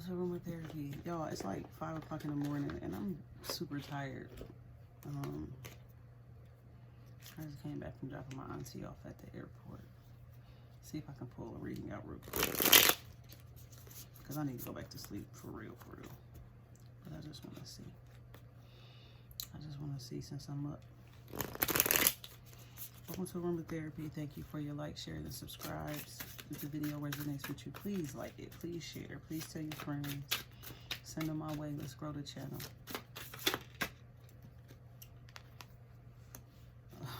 So aromatherapy, y'all. It's like 5 o'clock in the morning, and I'm super tired. I just came back from dropping my auntie off at the airport. See if I can pull a reading out real quick, because I need to go back to sleep for real, for real. But I just want to see. I just want to see since I'm up. Welcome to aromatherapy. Thank you for your like, share, and subscribe. If the video resonates with you, please like it, please share, please tell your friends, send them my way. Let's grow the channel.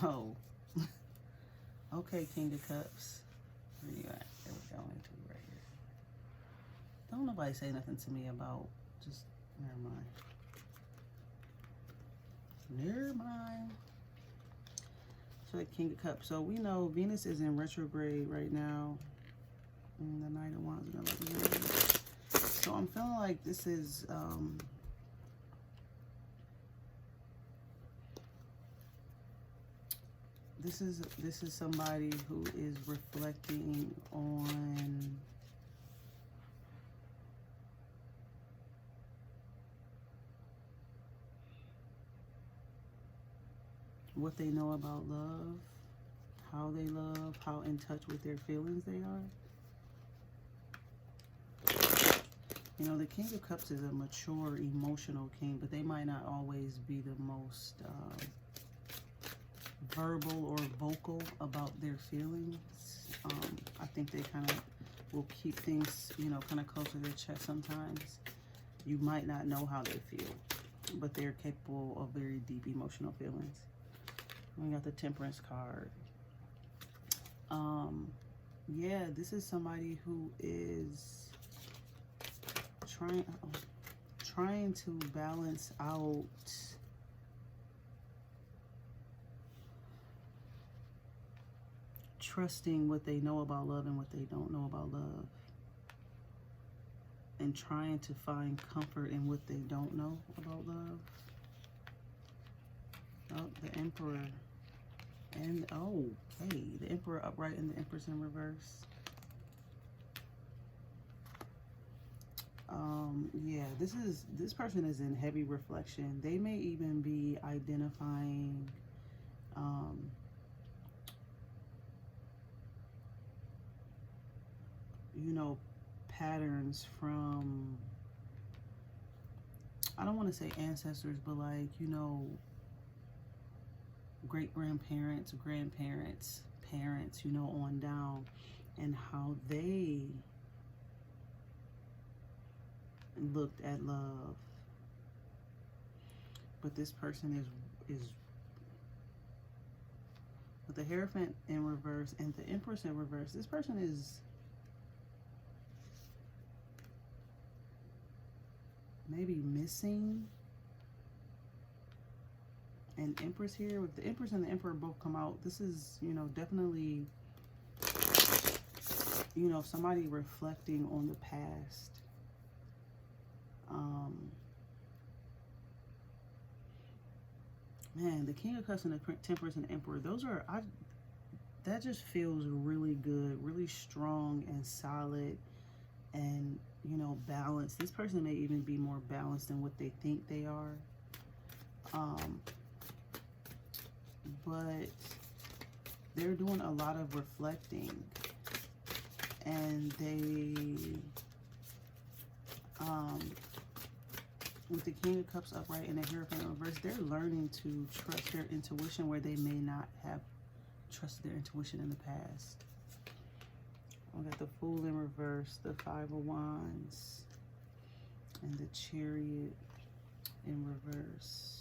Oh, okay, King of Cups. Where you at? There we go, into right here. Don't nobody say nothing to me about, just, never mind. Never mind. So the King of Cups. So we know Venus is in retrograde right now. And the Knight of Wands and 11. So I'm feeling like this is this is somebody who is reflecting on what they know about love, how they love, how in touch with their feelings they are. You know, the King of Cups is a mature, emotional king, but they might not always be the most verbal or vocal about their feelings. I think they kind of will keep things, you know, kind of close to their chest sometimes. You might not know how they feel, but they're capable of very deep emotional feelings. We got the Temperance card. Yeah, this is somebody who is trying to balance out trusting what they know about love and what they don't know about love, and trying to find comfort in what they don't know about love. Oh, the Emperor. And oh, hey, the Emperor upright and the Empress in reverse. Yeah, this person is in heavy reflection. They may even be identifying you know, patterns from, I don't want to say ancestors, but like, you know, great-grandparents, grandparents, parents, you know, on down, and how they looked at love. But this person is with the Hierophant in reverse and the Empress in reverse. This person is maybe missing an Empress here. With the Empress and the Emperor both come out, this is, you know, definitely, you know, somebody reflecting on the past. Man, the King of Cups and the Temperance and the Emperor, those are, that just feels really good, really strong and solid, and, you know, balanced. This person may even be more balanced than what they think they are. But they're doing a lot of reflecting, and they, with the King of Cups upright and the Hierophant in reverse, they're learning to trust their intuition where they may not have trusted their intuition in the past. We got the Fool in reverse, the Five of Wands, and the Chariot in reverse.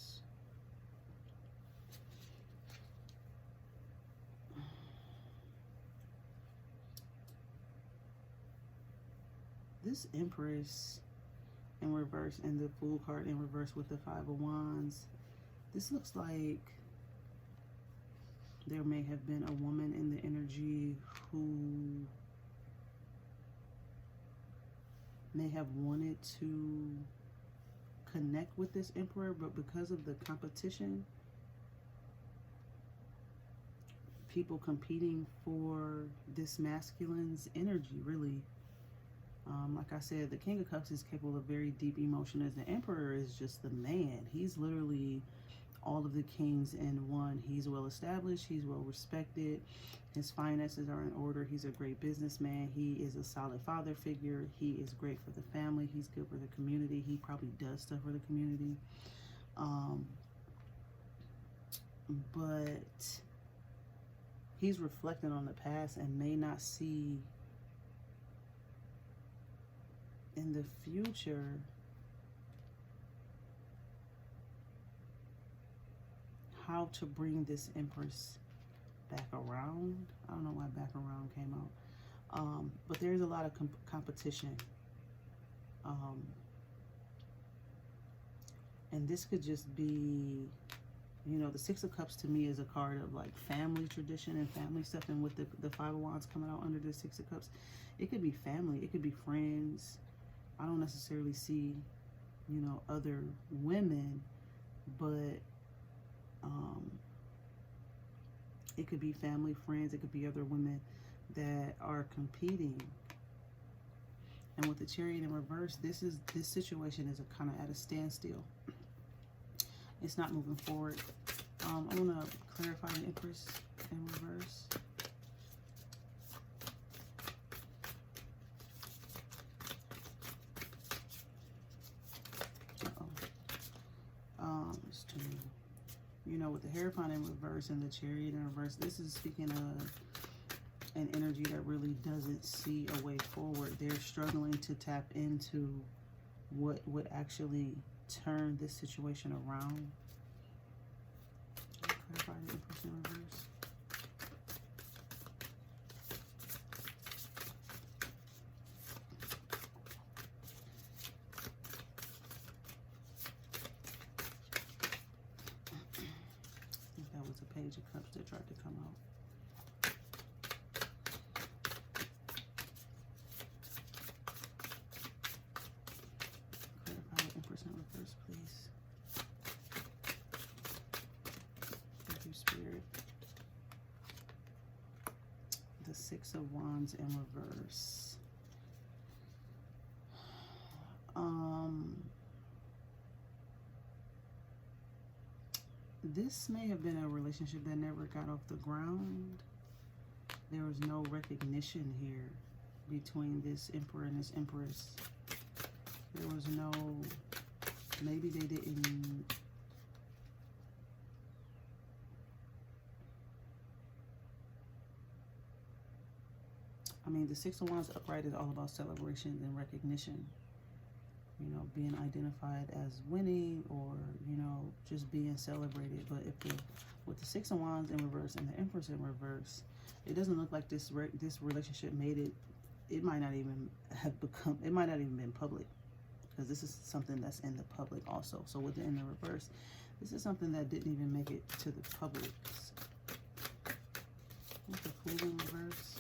This Empress in reverse and the Fool card in reverse with the Five of Wands, this looks like there may have been a woman in the energy who may have wanted to connect with this Emperor, but because of the competition, people competing for this masculine's energy, really, Like I said, the King of Cups is capable of very deep emotion, as the Emperor is just the man. He's literally all of the kings in one. He's well established, he's well respected, his finances are in order, he's a great businessman, he is a solid father figure, he is great for the family, he's good for the community, he probably does stuff for the community. But he's reflecting on the past and may not see in the future how to bring this Empress back around. I don't know why back around came out. But there's a lot of competition. And this could just be, you know, the Six of Cups to me is a card of like family tradition and family stuff. And with the Five of Wands coming out under the Six of Cups, it could be family, it could be friends. I don't necessarily see, you know, other women, but it could be family, friends, it could be other women that are competing. And with the Chariot in reverse, this situation is kind of at a standstill. It's not moving forward. I want to clarify the Empress in reverse. It's too many. You know, with the Hierophant in reverse and the Chariot in reverse, this is speaking of an energy that really doesn't see a way forward. They're struggling to tap into what would actually turn this situation around. Clarify the Empress in reverse. I think that was a Page of Cups that tried to come out. Six of Wands in reverse. This may have been a relationship that never got off the ground. There was no recognition here between this Emperor and this Empress. There was no, maybe they didn't. I mean, the Six of Wands upright is all about celebration and recognition. You know, being identified as winning, or, you know, just being celebrated. But if with the Six of Wands in reverse and the Empress in reverse, it doesn't look like this relationship made it. It might not even have become. It might not even been public, because this is something that's in the public also. So with the in the reverse, this is something that didn't even make it to the public. What's the Fool in reverse?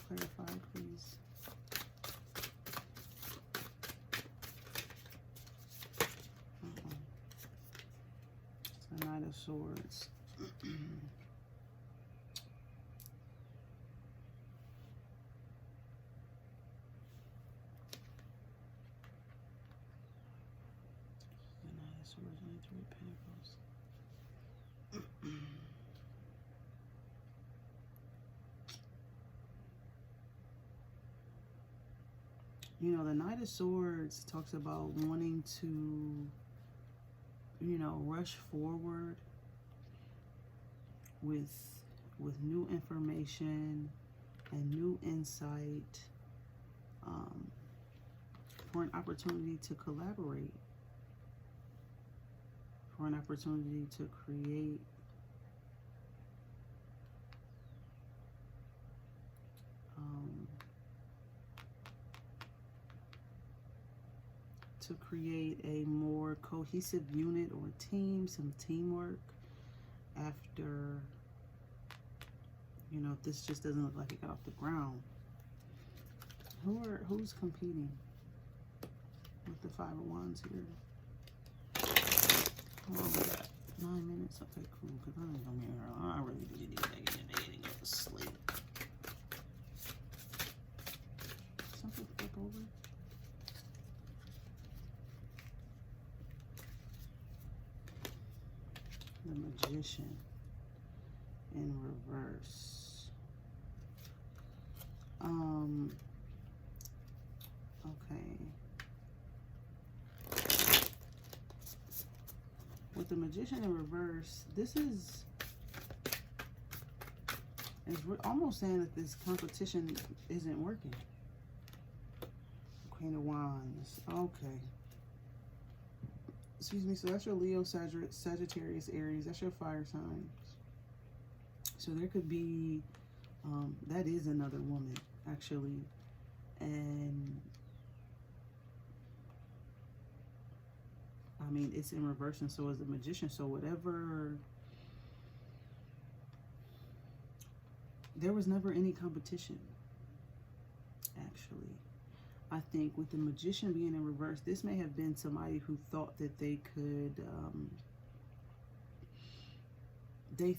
Clarify, please. It's the Knight of Swords. The Knight of Swords and the Three of Pentacles. You know, the Knight of Swords talks about wanting to, you know, rush forward with new information and new insight, for an opportunity to collaborate, for an opportunity to create a more cohesive unit or team, some teamwork after, you know, this just doesn't look like it got off the ground. Who's competing with the Five of Wands here? Oh, we got 9 minutes. Okay, cool. Because I ain't gonna be here. I really do need to get in bed and go to sleep. Something flip over. the Magician in reverse. Okay. With the Magician in reverse, this is almost saying that this competition isn't working. Queen of Wands. Okay. Excuse me. So that's your Leo, Sagittarius, Aries. That's your fire signs. So there could be, that is another woman, actually. And I mean, it's in reverse, and so is the Magician. So whatever, there was never any competition, actually. I think with the Magician being in reverse, this may have been somebody who thought that they could, they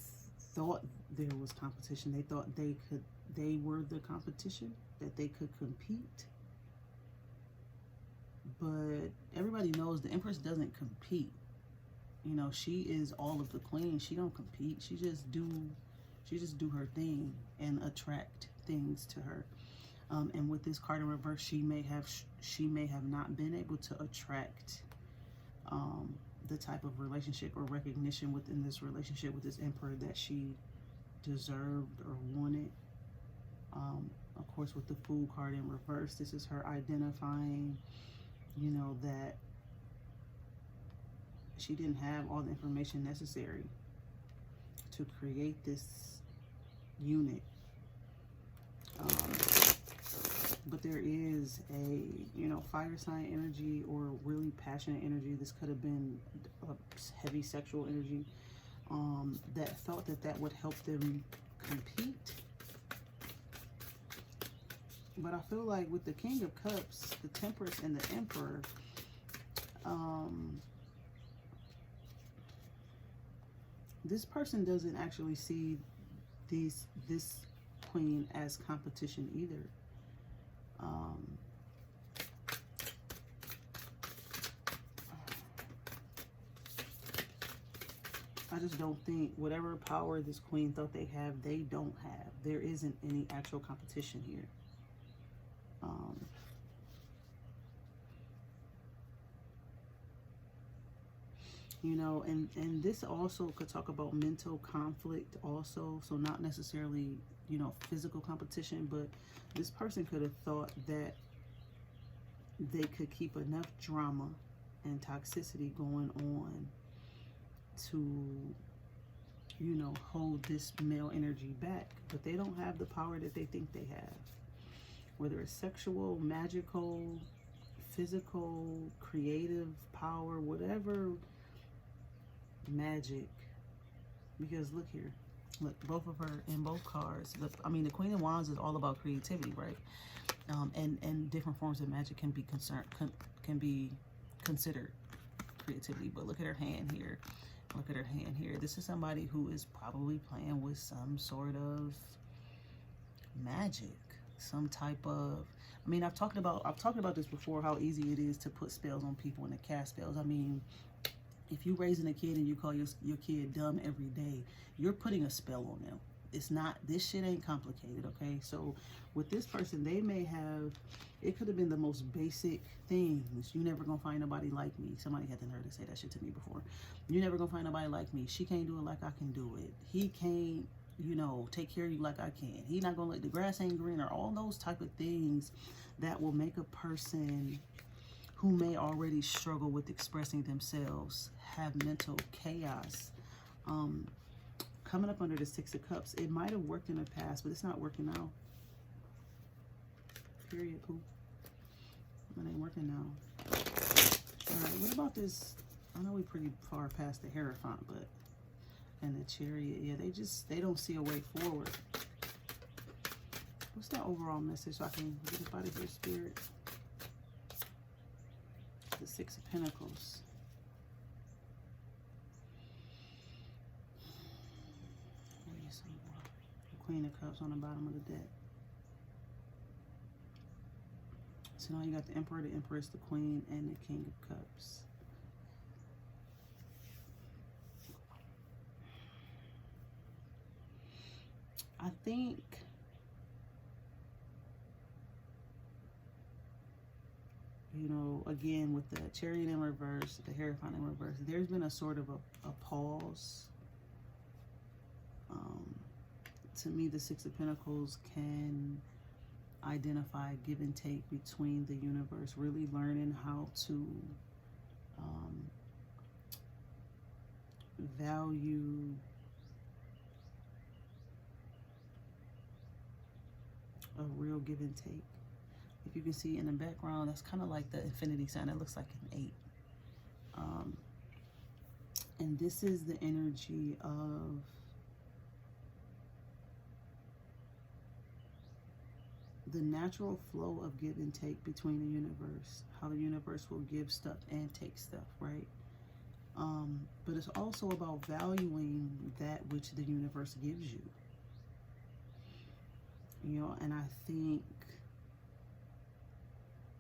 thought there was competition. They thought they were the competition, that they could compete. But everybody knows the Empress doesn't compete. You know, she is all of the queen. She don't compete. She just do her thing and attract things to her. And with this card in reverse, she may have not been able to attract the type of relationship or recognition within this relationship with this Emperor that she deserved or wanted. Of course, with the Fool card in reverse, this is her identifying, you know, that she didn't have all the information necessary to create this unit. But there is a, you know, fire sign energy or really passionate energy. This could have been a heavy sexual energy that felt that would help them compete. But I feel like with the King of Cups, the Temperance, and the Emperor, this person doesn't actually see this queen as competition either. I just don't think whatever power this queen thought they have, they don't have. There isn't any actual competition here. You know, and this also could talk about mental conflict also. So not necessarily, you know, physical competition, but this person could have thought that they could keep enough drama and toxicity going on to, you know, hold this male energy back, but they don't have the power that they think they have. Whether it's sexual, magical, physical, creative power, whatever magic. Because look here, look, both of her in both cards. I mean, the Queen of Wands is all about creativity, right? And different forms of magic can be considered creativity. But look at her hand here. Look at her hand here. This is somebody who is probably playing with some sort of magic, some type of. I mean, I've talked about this before. How easy it is to put spells on people and to cast spells. I mean, if you're raising a kid and you call your kid dumb every day, you're putting a spell on them. It's not, this shit ain't complicated, okay? So with this person, they may have, it could have been the most basic things. You never gonna find nobody like me. Somebody had to heard to say that shit to me before. You never gonna find nobody like me. She can't do it like I can do it. He can't, you know, take care of you like I can. He not gonna let the grass ain't green, or all those type of things that will make a person who may already struggle with expressing themselves have mental chaos. Coming up under the Six of Cups, it might have worked in the past, but it's not working now. Period, poo. It ain't working now. All right, what about this? I know we're pretty far past the Hierophant, but, and the Chariot, yeah, they don't see a way forward. What's that overall message so I can get up out of here, Spirit? The Six of Pentacles. Queen of Cups on the bottom of the deck. So now you got the Emperor, the Empress, the Queen, and the King of Cups. I think you know, again, with the Chariot in reverse, the Hierophant in reverse, there's been a sort of a pause. To me, the Six of Pentacles can identify give and take between the universe, really learning how to value a real give and take. If you can see in the background, that's kind of like the infinity sign. It looks like an 8. And this is the energy of the natural flow of give and take between the universe. How the universe will give stuff and take stuff, right? But it's also about valuing that which the universe gives you. You know, and I think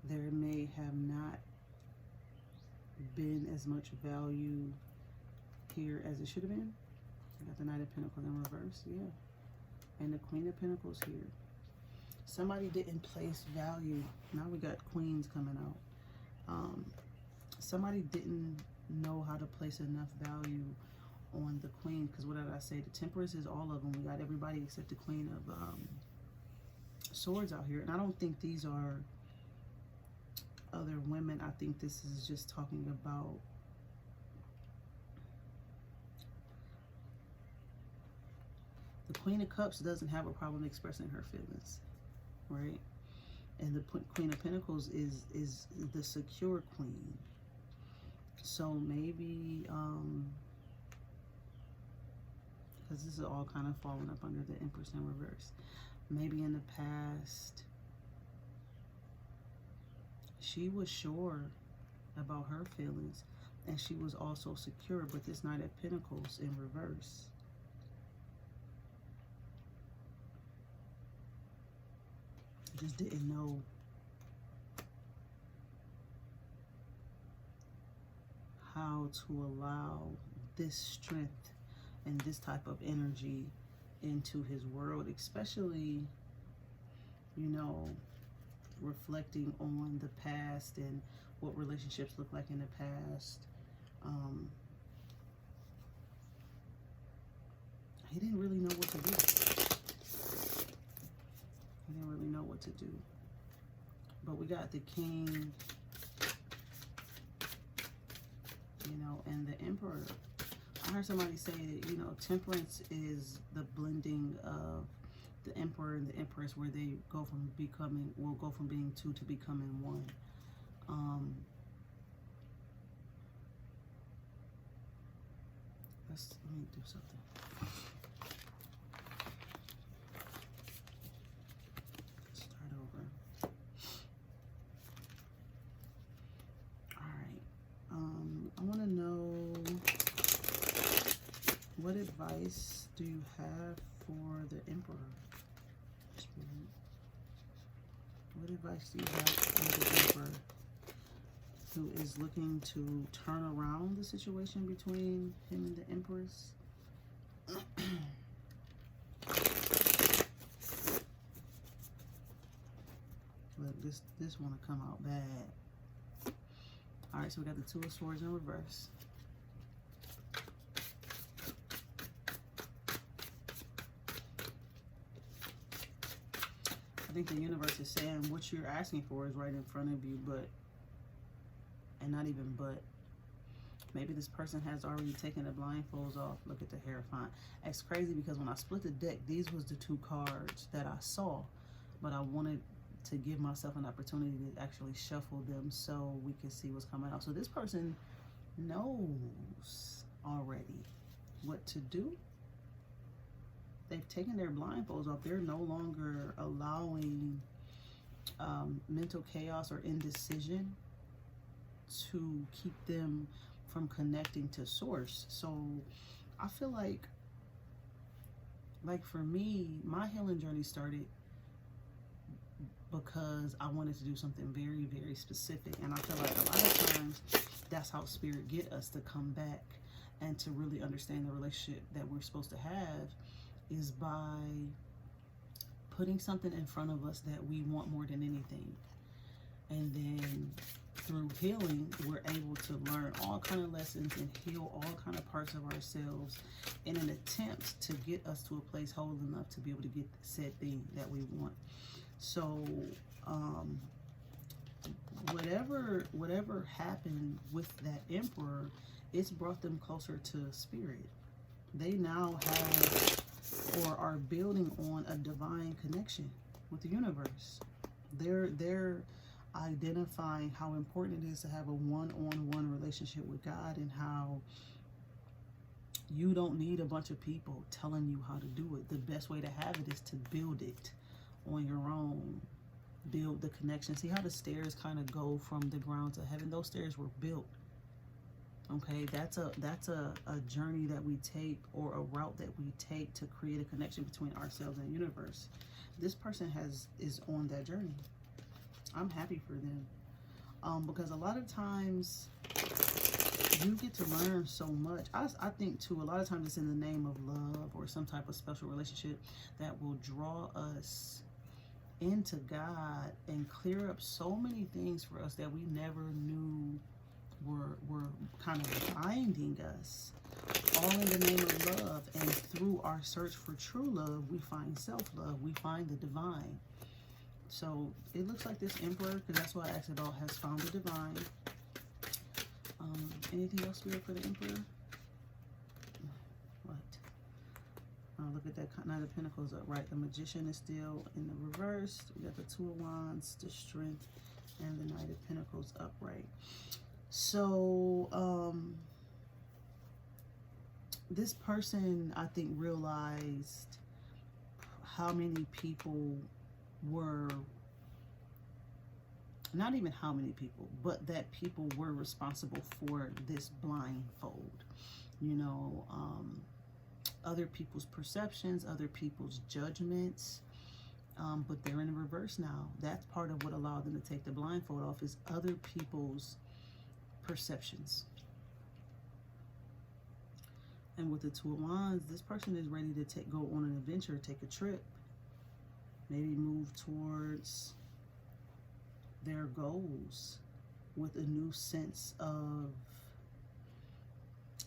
there may have not been as much value here as it should have been. I got the Knight of Pentacles in reverse, yeah. And the Queen of Pentacles here. Somebody didn't place value. Now we got Queens coming out. Somebody didn't know how to place enough value on the Queen, because what did I say? The Temperance is all of them. We got everybody except the Queen of Swords out here. And I don't think these are other women. I think this is just talking about the Queen of Cups doesn't have a problem expressing her feelings, right? And the Queen of Pentacles is the secure queen. So maybe because this is all kind of falling up under the Empress in reverse. Maybe in the past she was sure about her feelings and she was also secure, but this Knight of Pentacles in reverse, just didn't know how to allow this strength and this type of energy into his world, especially, you know, reflecting on the past and what relationships look like in the past. He didn't really know what to do. He didn't really know what to do. But we got the King, you know, and the Emperor. I heard somebody say that, you know, Temperance is the blending of the Emperor and the Empress, where they go from being two to becoming one. Let me do something. Start over. All right. I want to know, what advice do you have for the Emperor? What advice do you have for the Emperor who is looking to turn around the situation between him and the Empress? Look, this want to come out bad. All right, so we got the Two of Swords in reverse. I think the universe is saying what you're asking for is right in front of you, but maybe this person has already taken the blindfolds off. Look at the Hierophant. It's crazy because when I split the deck, these was the two cards that I saw, but I wanted to give myself an opportunity to actually shuffle them so we can see what's coming out. So this person knows already what to do. They've taken their blindfolds off. They're no longer allowing mental chaos or indecision to keep them from connecting to source. So I feel like for me, my healing journey started because I wanted to do something very, very specific. And I feel like a lot of times that's how spirit get us to come back and to really understand the relationship that we're supposed to have, is by putting something in front of us that we want more than anything. And then through healing, we're able to learn all kind of lessons and heal all kind of parts of ourselves in an attempt to get us to a place whole enough to be able to get said thing that we want. So whatever happened with that emperor, it's brought them closer to spirit. They now have or are building on a divine connection with the universe. They're identifying how important it is to have a one-on-one relationship with God, and how you don't need a bunch of people telling you how to do it. The best way to have it is to build it on your own. Build the connection. See how the stairs kind of go from the ground to heaven? Those stairs were built. Okay, that's a journey that we take, or a route that we take to create a connection between ourselves and the universe. This person is on that journey. I'm happy for them, because a lot of times you get to learn so much. I think too, a lot of times it's in the name of love or some type of special relationship that will draw us into God and clear up so many things for us that we never knew were kind of binding us, all in the name of love. And through our search for true love, we find self-love, we find the divine. So it looks like this emperor, because that's why I asked it all, has found the divine. Anything else weird for the emperor? What? Look at that Knight of Pentacles upright. The Magician is still in the reverse. We got the Two of Wands, the Strength, and the Knight of Pentacles upright. So this person, I think, realized how many people were, not even how many people, but that people were responsible for this blindfold. You know, other people's perceptions, other people's judgments, but they're in the reverse now. That's part of what allowed them to take the blindfold off, is other people's perceptions. And with the Two of Wands, this person is ready to go on an adventure, take a trip, maybe move towards their goals with a new sense of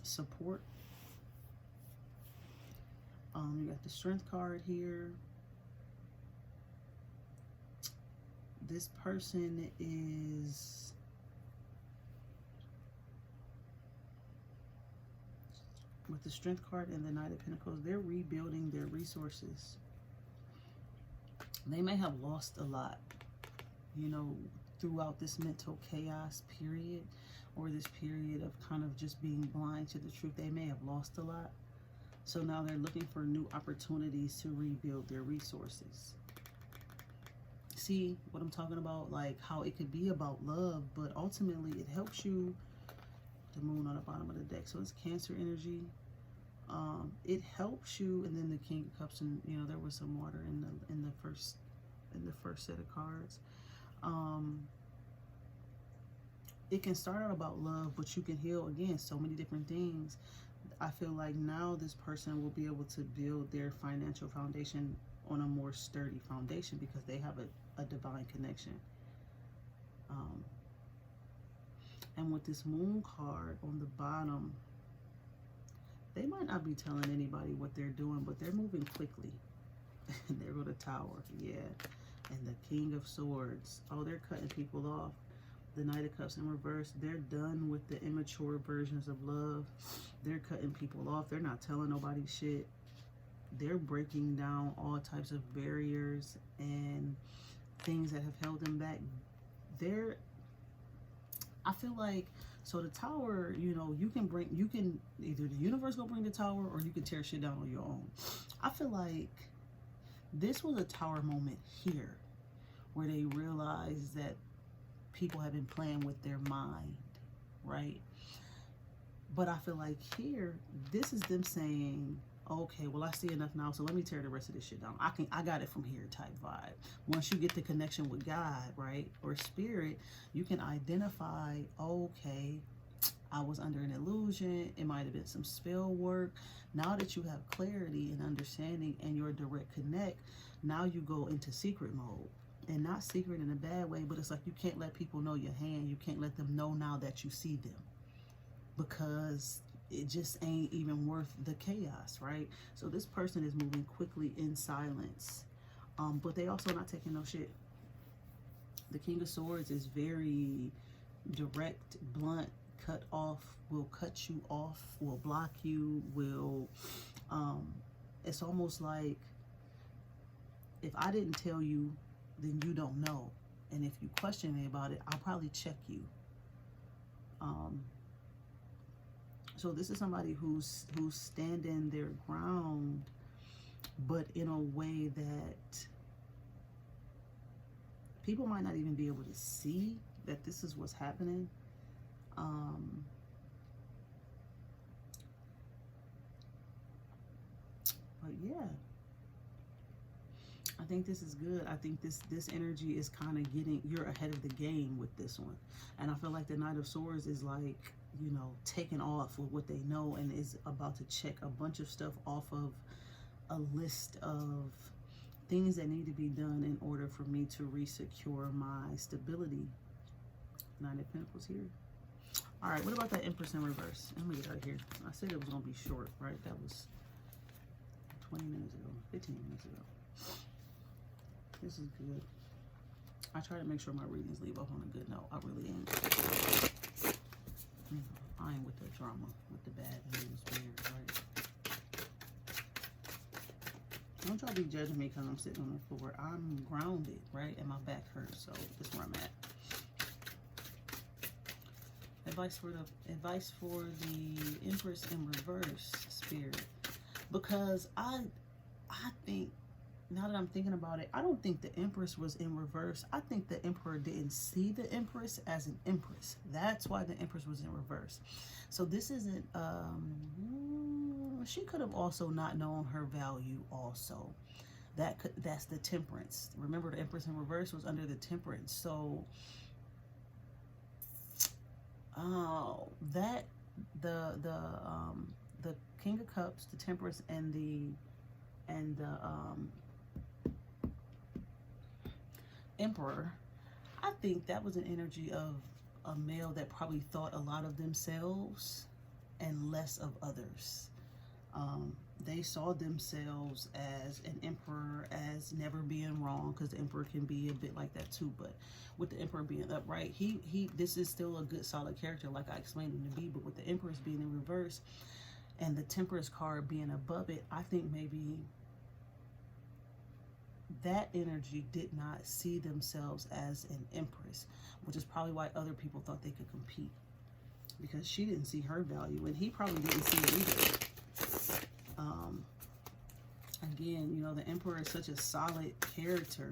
support. You got the Strength card here. This person is with the Strength card and the Knight of Pentacles, they're rebuilding their resources. They may have lost a lot, you know, throughout this mental chaos period, or this period of kind of just being blind to the truth. They may have lost a lot. So now they're looking for new opportunities to rebuild their resources. See what I'm talking about? Like how it could be about love, but ultimately it helps you. The Moon on the bottom of the deck. So it's Cancer energy. It helps you, and then the King of Cups, and you know there was some water in the first set of cards. It can start out about love, but you can heal again so many different things. I feel like now this person will be able to build their financial foundation on a more sturdy foundation because they have a divine connection. And with this Moon card on the bottom, they might not be telling anybody what they're doing, but they're moving quickly. There go the Tower, yeah. And the King of Swords. Oh, they're cutting people off. The Knight of Cups in reverse. They're done with the immature versions of love. They're cutting people off. They're not telling nobody shit. They're breaking down all types of barriers and things that have held them back. I feel like, so the Tower, you know, you can either the universe will bring the Tower, or you can tear shit down on your own. I feel like this was a Tower moment here, where they realized that people have been playing with their mind, right? But I feel like here, this is them saying, okay, well, I see enough now, so let me tear the rest of this shit down. I got it from here type vibe. Once you get the connection with God, right, or spirit, you can identify, okay, I was under an illusion. It might have been some spell work. Now that you have clarity and understanding and your direct connect, now you go into secret mode. And not secret in a bad way, but it's like you can't let people know your hand. You can't let them know now that you see them, because it just ain't even worth the chaos, right? So this person is moving quickly in silence, but they also not taking no shit. The King of Swords is very direct, blunt, cut off, will cut you off, will block you, will, it's almost like, if I didn't tell you, then you don't know. And if you question me about it, I'll probably check you. So this is somebody who's standing their ground, but in a way that people might not even be able to see that this is what's happening. But yeah, I think this is good. I think this energy is kind of getting, you're ahead of the game with this one. And I feel like the Knight of Swords is like, you know, taking off with what they know and is about to check a bunch of stuff off of a list of things that need to be done in order for me to resecure my stability. Nine of Pentacles here. All right, what about that Empress in reverse? Let me get out of here. I said it was going to be short, right? That was 20 minutes ago, 15 minutes ago. This is good. I try to make sure my readings leave off on a good note. I really ain't. You know, I ain't with the drama, with the bad news, weird, right? Don't y'all be judging me because I'm sitting on the floor. I'm grounded, right? And my back hurts, so that's where I'm at. Advice for the Empress in reverse, Spirit. Because I think, now that I'm thinking about it, I don't think the Empress was in reverse. I think the Emperor didn't see the Empress as an Empress. That's why the Empress was in reverse. So this isn't, she could have also not known her value also. That's the Temperance. Remember, the Empress in reverse was under the Temperance. So, the King of Cups, the Temperance, and the Emperor, I think that was an energy of a male that probably thought a lot of themselves and less of others. They saw themselves as an emperor, as never being wrong, because the emperor can be a bit like that too. But with the emperor being upright, this is still a good solid character, like I explained him to be. But with the Empress being in reverse and the Temperance card being above it, I think maybe that energy did not see themselves as an Empress, which is probably why other people thought they could compete, because she didn't see her value, and he probably didn't see it either. Again, you know, the Emperor is such a solid character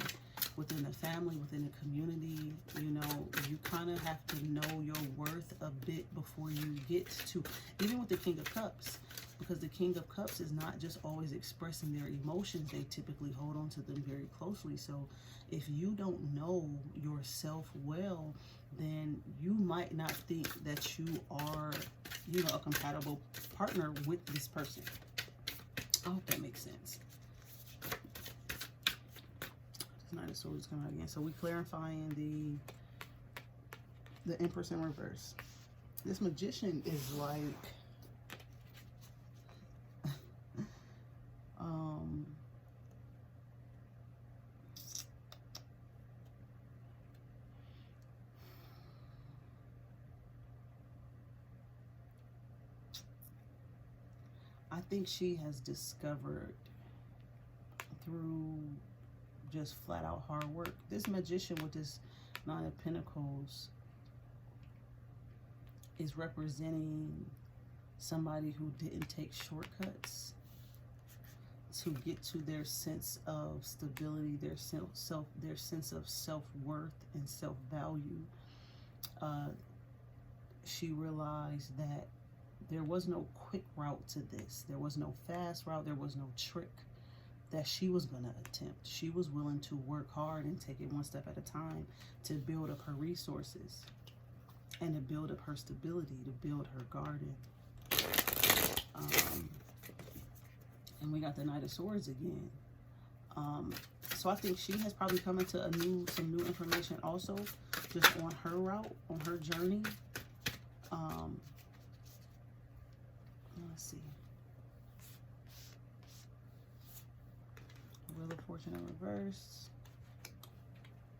within the family, within the community. You know, you kind of have to know your worth a bit before you get to, even with the King of Cups, because the King of Cups is not just always expressing their emotions. They typically hold on to them very closely. So if you don't know yourself well, then you might not think that you are, you know, a compatible partner with this person. I hope that makes sense. Knight of Swords coming out again. So we clarifying the Empress in reverse. This Magician is like I think she has discovered through just flat out hard work. This Magician with this Nine of Pentacles is representing somebody who didn't take shortcuts to get to their sense of stability, their sense of self-worth and self-value. She realized that there was no quick route to this. There was no fast route. There was no trick that she was going to attempt. She was willing to work hard and take it one step at a time to build up her resources. and to build up her stability, to build her garden. And we got the Knight of Swords again. So I think she has probably come into some new information also, just on her route, on her journey. Let's see. Wheel of Fortune in reverse.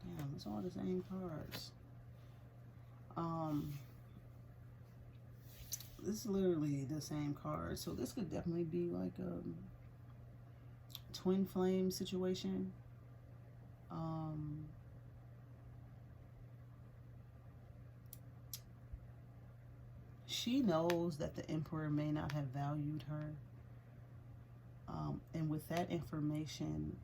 Damn, it's all the same cards. This is literally the same card. So this could definitely be like a twin flame situation. She knows that the Emperor may not have valued her. And with that information,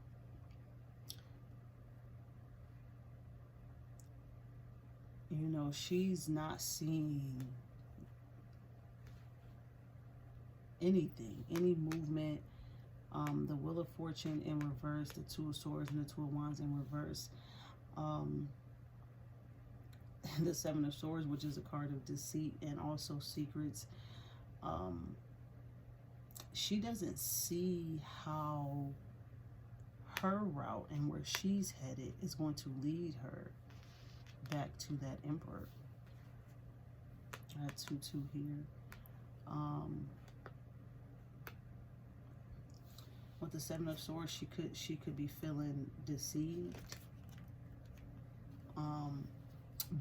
you know, she's not seeing anything, any movement. The Wheel of Fortune in reverse, the Two of Swords and the Two of Wands in reverse. The Seven of Swords, which is a card of deceit and also secrets. She doesn't see how her route and where she's headed is going to lead her back to that Emperor. I have 2-2 here. With the Seven of Swords, she could be feeling deceived.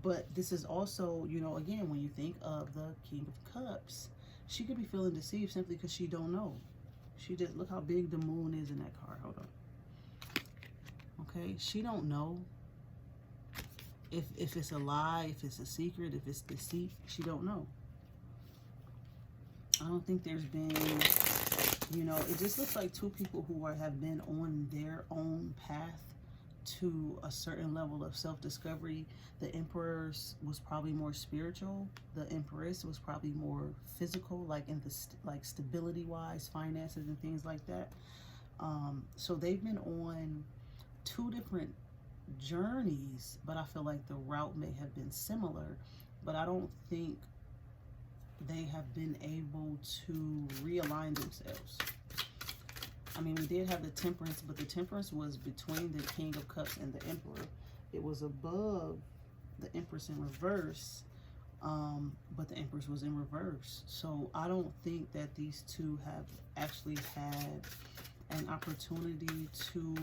But this is also, you know, again, when you think of the King of Cups, she could be feeling deceived simply because she don't know. She just, look how big the moon is in that card. Hold on. Okay, she don't know if it's a lie, if it's a secret, if it's deceit. She don't know. I don't think there's been, you know, it just looks like two people who have been on their own path to a certain level of self-discovery. The Emperor was probably more spiritual. The Empress was probably more physical, like in the stability-wise, finances and things like that. So they've been on two different journeys, but I feel like the route may have been similar, but I don't think they have been able to realign themselves. I mean, we did have the Temperance, but the Temperance was between the King of Cups and the Emperor. It was above the Empress in reverse, but the Empress was in reverse. So I don't think that these two have actually had an opportunity to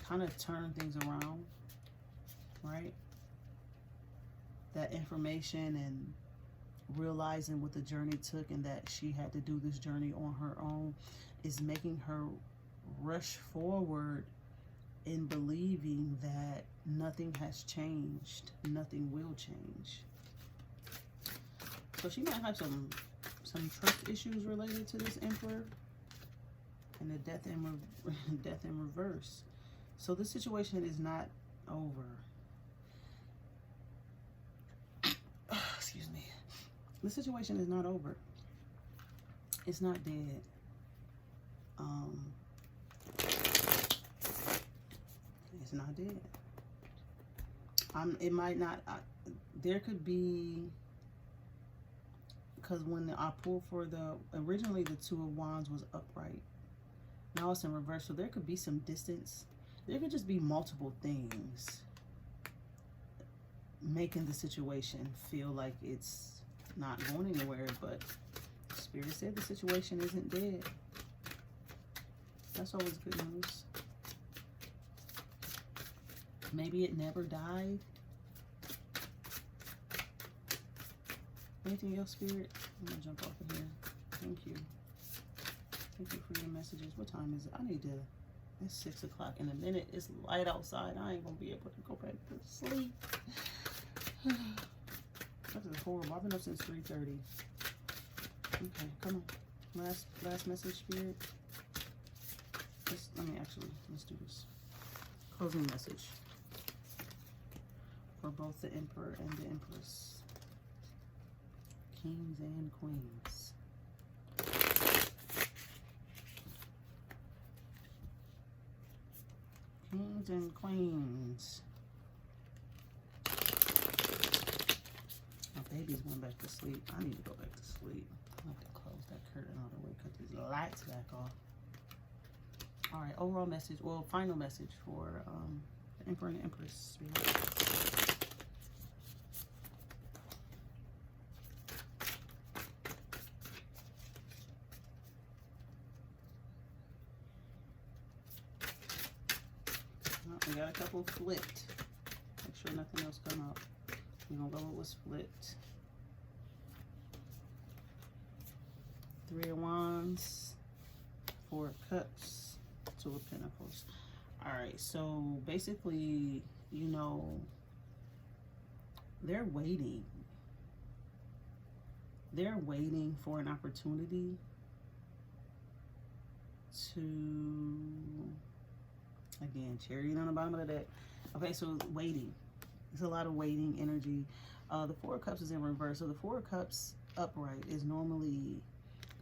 kind of turn things around, right? That information and realizing what the journey took and that she had to do this journey on her own is making her rush forward in believing that nothing has changed, nothing will change. So she might have some trust issues related to this Emperor and the death in reverse. So this situation is not over. Excuse me. The situation is not over. It's not dead. It's not dead. It might not. There could be, because when I pulled for originally the Two of Wands was upright. Now it's in reverse, so there could be some distance. There could just be multiple things making the situation feel like it's not going anywhere, but Spirit said the situation isn't dead. That's always good news. Maybe it never died. Anything else, Spirit? I'm gonna jump off of here. Thank you. Thank you for your messages. What time is it? I need to, it's 6 o'clock in a minute. It's light outside. I ain't gonna be able to go back to sleep. This is horrible. I've been up since 3:30. Okay, come on. Last message, Spirit. Let's do this. Closing message for both the Emperor and the Empress. Kings and Queens. Kings and Queens. Baby's going back to sleep. I need to go back to sleep. I have to close that curtain all the way, cut these lights back off. All right, overall message, well, final message for the Emperor and the Empress. We got a couple flipped. Make sure nothing else come up. We're gonna go with what's flipped. 3 of Wands, 4 of Cups, 2 of Pentacles. All right, so basically, you know, they're waiting. They're waiting for an opportunity to, again, chariot on the bottom of the deck. Okay, so waiting. There's a lot of waiting energy. The 4 of Cups is in reverse. So the 4 of Cups upright is normally,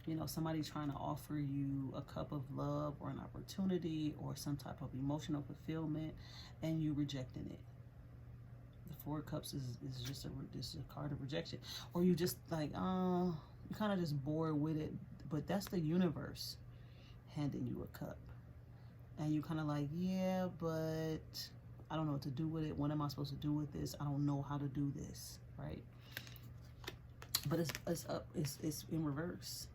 you know, somebody trying to offer you a cup of love or an opportunity or some type of emotional fulfillment, and you rejecting it. The 4 of Cups is just a card of rejection. Or you just like, you kind of just bored with it. But that's the universe handing you a cup. And you kind of like, yeah, but I don't know what to do with it. What am I supposed to do with this? I don't know how to do this, right? But it's in reverse.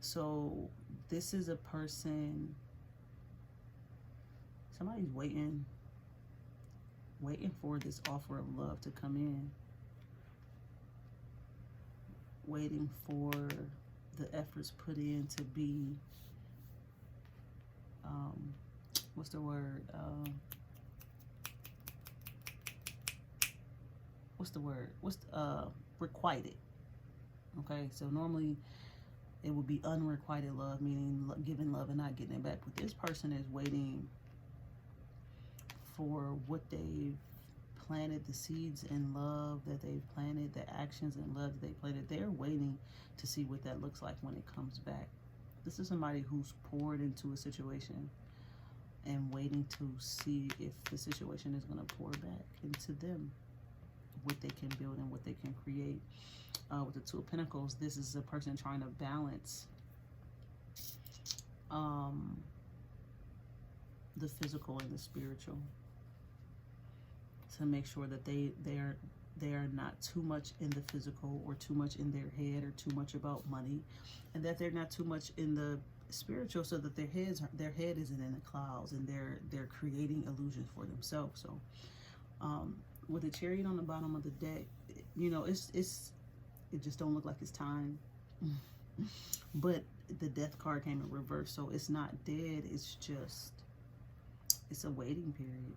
So this is a person, somebody's waiting for this offer of love to come in. Waiting for the efforts put in to be, what's the word? Requited. Okay, so normally it would be unrequited love, meaning giving love and not getting it back. But this person is waiting for what they've planted, the seeds in love that they've planted, the actions in love that they planted. They're waiting to see what that looks like when it comes back. This is somebody who's poured into a situation and waiting to see if the situation is going to pour back into them, what they can build and what they can create. With the 2 of Pentacles, this is a person trying to balance the physical and the spiritual, to make sure that they are not too much in the physical or too much in their head or too much about money, and that they're not too much in the spiritual, so that their head isn't in the clouds and they're creating illusions for themselves. So with the Chariot on the bottom of the deck, you know, it just don't look like it's time. But the Death card came in reverse, so it's not dead, it's a waiting period.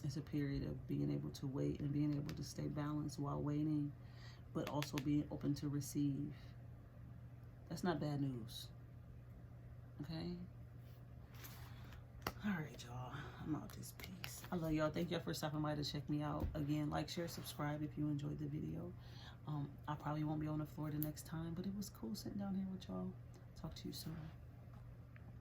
It's a period of being able to wait and being able to stay balanced while waiting, but also being open to receive. That's not bad news. Okay? All right, y'all. I'm out this piece. I love y'all. Thank y'all for stopping by to check me out. Again, like, share, subscribe if you enjoyed the video. I probably won't be on the floor the next time, but it was cool sitting down here with y'all. Talk to you soon.